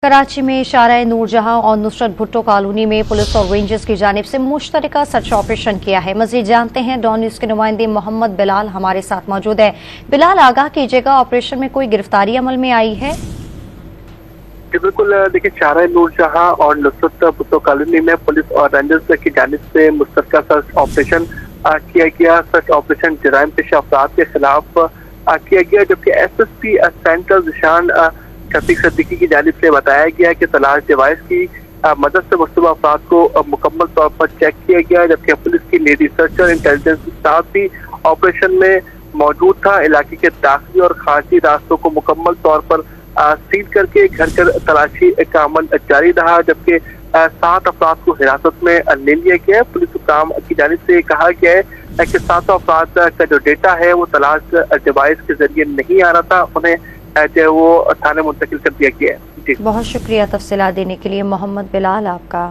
कराची में शारा नूर जहां और नुसरत भुट्टो कॉलोनी में पुलिस और रेंजर्स की जानिब से मुश्तरका सर्च ऑपरेशन किया है। मजीद जानते हैं डॉन न्यूज के नुमाइंदे मोहम्मद बिलाल हमारे साथ मौजूद है। बिलाल, आगाह कीजिएगा, ऑपरेशन में कोई गिरफ्तारी अमल में आई है? बिल्कुल, देखिए, शारा नूर जहां और नुसरत भुट्टो कॉलोनी में पुलिस और रेंजर्स की जानिब से मुश्तरका सर्च ऑपरेशन किया गया। सर्च ऑपरेशन जराइम पेशा अफराद के खिलाफ किया गया, जबकि SSP सेंट्रल निशान शफीक सिद्दीकी की जानिब से बताया गया कि तलाश डिवाइस की मदद से मुस्तबा अफराद को मुकम्मल तौर पर चेक किया गया, जबकि पुलिस की लेडी सर्चर इंटेलिजेंस स्टाफ भी ऑपरेशन में मौजूद था। इलाके के दाखिली और खारजी रास्तों को मुकम्मल तौर पर सील करके घर घर तलाशी का अमल जारी रहा, जबकि 7 अफराद को हिरासत में ले लिया गया है। पुलिस हुकाम की जानिब से कहा गया है कि 7 अफराद का जो डेटा है वो तलाश डिवाइस के जरिए नहीं आ रहा था, उन्हें जो वो थाने मुंतकिल कर दिया गया है। जी, बहुत शुक्रिया तफसीलात देने के लिए मोहम्मद बिलाल आपका।